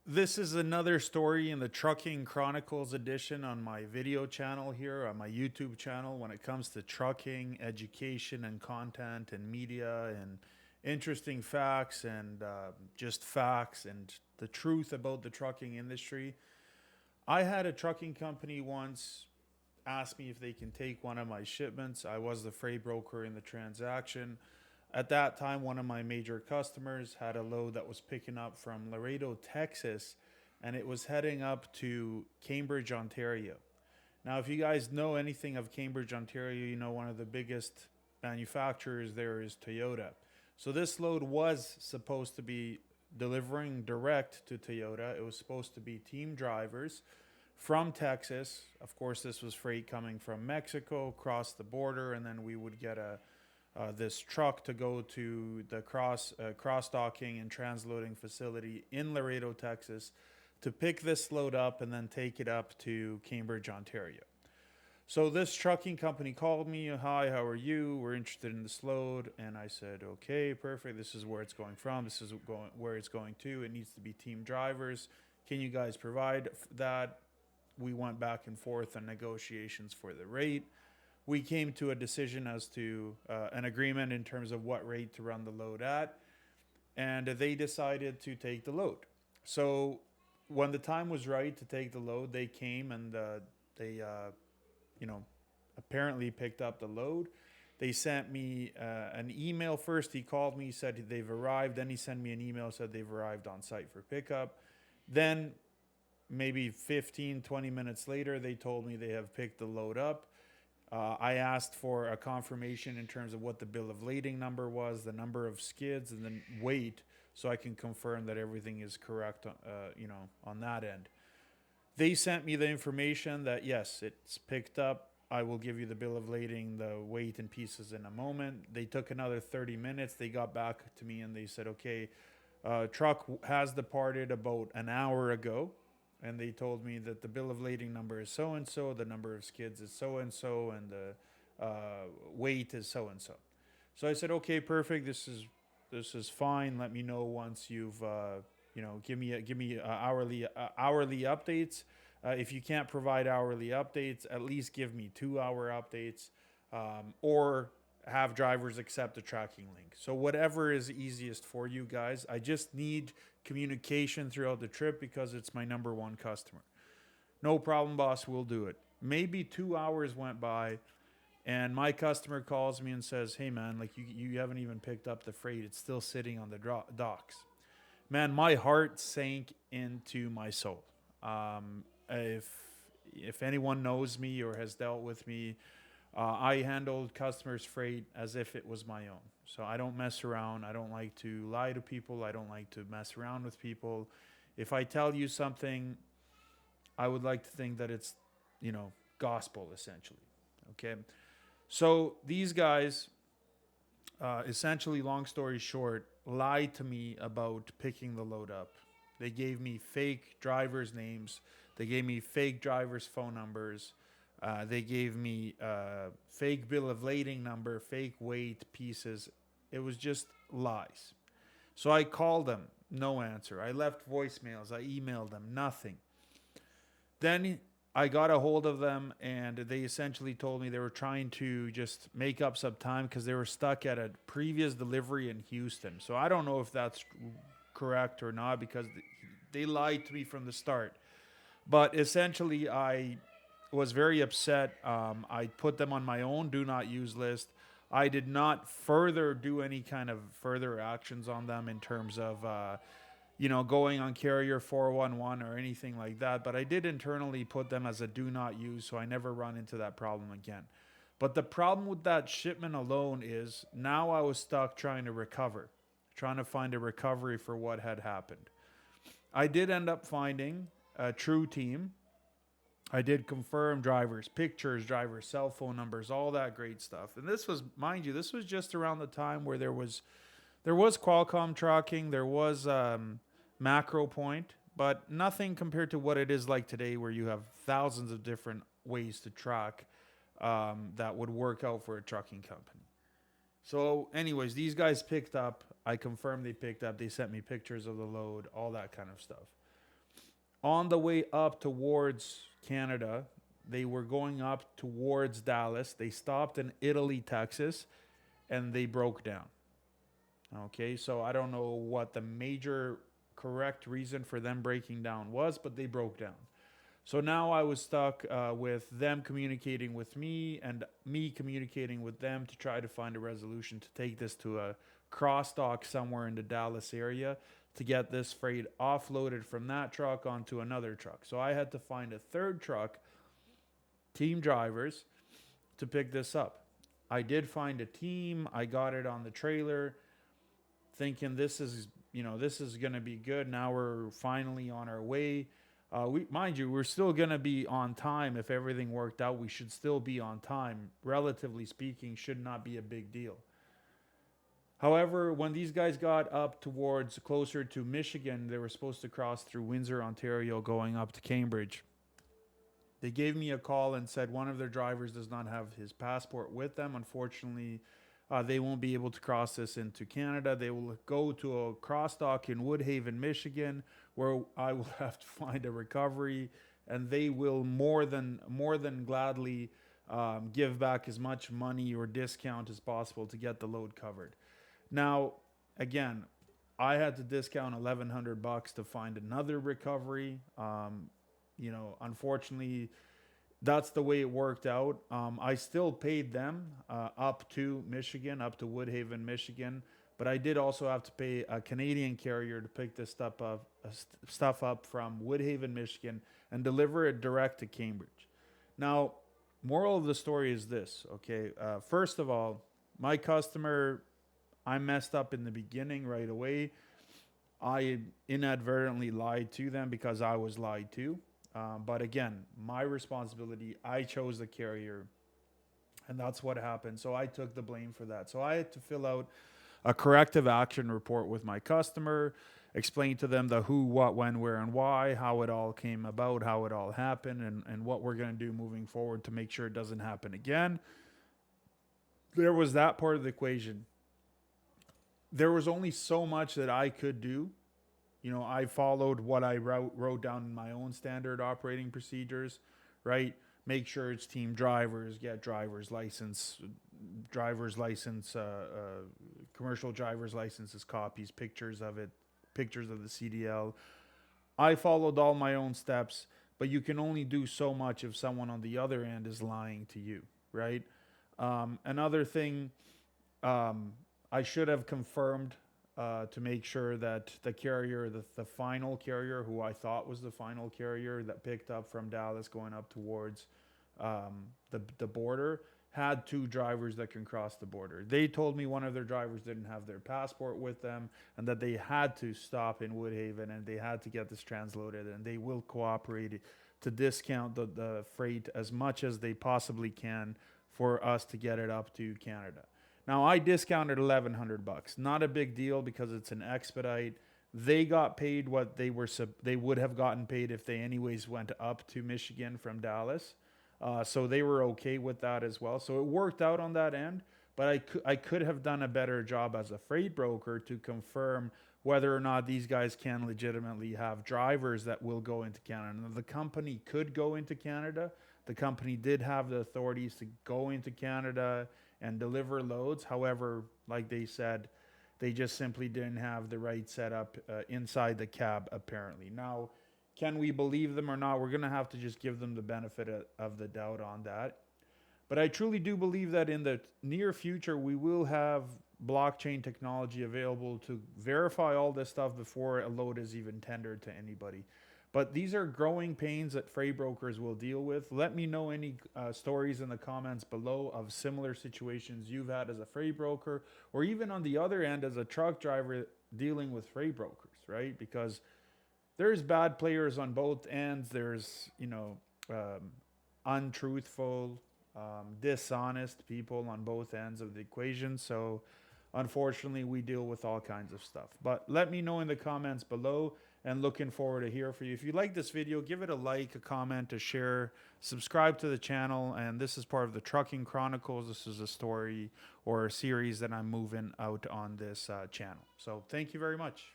This is another story in the Trucking Chronicles edition on my video channel here, on my YouTube channel, when it comes to trucking, education, and content, and media, and interesting facts, and just facts, and the truth about the trucking industry. I had a trucking company once ask me if they can take one of my shipments. I was the freight broker in the transaction. At that time, one of my major customers had a load that was picking up from Laredo, Texas, and it was heading up to Cambridge, Ontario. Now, if you guys know anything of Cambridge, Ontario, you know one of the biggest manufacturers there is Toyota. So this load was supposed to be delivering direct to Toyota. It was supposed to be team drivers from Texas. Of course, this was freight coming from Mexico across the border, and then we would get a this truck to go to the cross docking and transloading facility in Laredo, Texas, to pick this load up and then take it up to Cambridge, Ontario. So this trucking company called me. Hi, how are you? We're interested in this load, and I said, okay, perfect. This is where it's going from. This is where it's going to. It needs to be team drivers. Can you guys provide that? We went back and forth on negotiations for the rate. We came to a decision as to an agreement in terms of what rate to run the load at, and they decided to take the load. So when the time was right to take the load, they came and they, you know, apparently picked up the load. They sent me an email first. He called me, said they've arrived. Then he sent me an email, said they've arrived on site for pickup. Then maybe 15, 20 minutes later, they told me they have picked the load up. I asked for a confirmation in terms of what the bill of lading number was, the number of skids, and the weight, so I can confirm that everything is correct, on that end. They sent me the information that yes, it's picked up. I will give you the bill of lading, the weight and pieces in a moment. They took another 30 minutes. They got back to me and they said, okay, truck has departed about an hour ago, and they told me that the bill of lading number is so and so, the number of skids is so and the weight is so and so. So I said, okay, perfect. This is fine. Let me know once you've give me hourly updates. If you can't provide hourly updates, at least give me 2 hour updates, or have drivers accept a tracking link. So whatever is easiest for you guys. I just need communication throughout the trip because it's my number one customer. No problem, boss. We'll do it. Maybe 2 hours went by, and my customer calls me and says, "Hey, man, like you haven't even picked up the freight. It's still sitting on the docks." Man, my heart sank into my soul. If anyone knows me or has dealt with me, I handled customers' freight as if it was my own. So I don't mess around. I don't like to lie to people. I don't like to mess around with people. If I tell you something, I would like to think that it's, gospel essentially. Okay. So these guys, essentially, long story short, lied to me about picking the load up. They gave me fake drivers' names. They gave me fake drivers' phone numbers. They gave me fake bill of lading number, fake weight pieces. It was just lies. So I called them, no answer. I left voicemails. I emailed them, nothing. Then I got a hold of them, and they essentially told me they were trying to just make up some time because they were stuck at a previous delivery in Houston. So I don't know if that's correct or not because they lied to me from the start. But essentially, I was very upset. I put them on my own do not use list. I did not further do any kind of further actions on them in terms of going on carrier 411 or anything like that. But I did internally put them as a do not use, so I never run into that problem again. But the problem with that shipment alone is now I was stuck trying to recover, trying to find a recovery for what had happened. I did end up finding a true team. I did confirm drivers, pictures, drivers, cell phone numbers, all that great stuff. And this was, mind you, this was just around the time where there was Qualcomm tracking, there was macro point, but nothing compared to what it is like today, where you have thousands of different ways to track that would work out for a trucking company. So, anyways, these guys picked up. I confirmed they picked up. They sent me pictures of the load, all that kind of stuff. On the way up towards Canada, they were going up towards Dallas. They stopped in Italy, Texas, and they broke down. Okay, so I don't know what the major correct reason for them breaking down was, but they broke down. So now I was stuck with them communicating with me and me communicating with them to try to find a resolution to take this to a cross dock somewhere in the Dallas area to get this freight offloaded from that truck onto another truck. So I had to find a third truck, team drivers, to pick this up. I did find a team. I got it on the trailer, thinking this is going to be good. Now we're finally on our way. Mind you, we're still going to be on time. If everything worked out, we should still be on time. Relatively speaking, should not be a big deal. However, when these guys got up towards closer to Michigan, they were supposed to cross through Windsor, Ontario, going up to Cambridge. They gave me a call and said one of their drivers does not have his passport with them. Unfortunately, they won't be able to cross this into Canada. They will go to a cross dock in Woodhaven, Michigan, where I will have to find a recovery, and they will more than gladly give back as much money or discount as possible to get the load covered. Now, again, I had to discount $1,100 to find another recovery. Unfortunately, that's the way it worked out. I still paid them up to Michigan, up to Woodhaven, Michigan, but I did also have to pay a Canadian carrier to pick this stuff up from Woodhaven, Michigan, and deliver it direct to Cambridge. Now, moral of the story is this, okay? First of all, my customer, I messed up in the beginning right away. I inadvertently lied to them because I was lied to. But again, my responsibility. I chose the carrier, and that's what happened. So I took the blame for that. So I had to fill out a corrective action report with my customer, explain to them the who, what, when, where, and why, how it all came about, how it all happened, and what we're going to do moving forward to make sure it doesn't happen again. There was that part of the equation. There was only so much that I could do. I followed what I wrote down in my own standard operating procedures, right? Make sure it's team drivers, get driver's license, commercial driver's licenses, copies, pictures of it, pictures of the CDL. I followed all my own steps, but you can only do so much if someone on the other end is lying to you, right? Another thing, I should have confirmed to make sure that the carrier, the final carrier, who I thought was the final carrier that picked up from Dallas going up towards the border, had two drivers that can cross the border. They told me one of their drivers didn't have their passport with them and that they had to stop in Woodhaven and they had to get this transloaded, and they will cooperate to discount the freight as much as they possibly can for us to get it up to Canada. Now, I discounted $1,100. Not a big deal because it's an expedite. They got paid what they would have gotten paid if they anyways went up to Michigan from Dallas. So they were okay with that as well. So it worked out on that end. But I could have done a better job as a freight broker to confirm whether or not these guys can legitimately have drivers that will go into Canada. Now, the company could go into Canada. The company did have the authorities to go into Canada and deliver loads. However, like they said, they just simply didn't have the right setup inside the cab, apparently. Now, can we believe them or not? We're going to have to just give them the benefit of the doubt on that. But I truly do believe that in the near future, we will have blockchain technology available to verify all this stuff before a load is even tendered to anybody. But these are growing pains that freight brokers will deal with. Let me know any stories in the comments below of similar situations you've had as a freight um, or even on the other end as a truck driver dealing with freight brokers, right? Because there's bad players on both ends. There's, untruthful, dishonest people on both ends of the equation. So unfortunately, we deal with all kinds of stuff. But let me know in the comments below, and looking forward to hear from you. If you like this video, give it a like, a comment, a share, subscribe to the channel. And this is part of the Trucking Chronicles. This is a story or a series that I'm moving out on this channel. So thank you very much.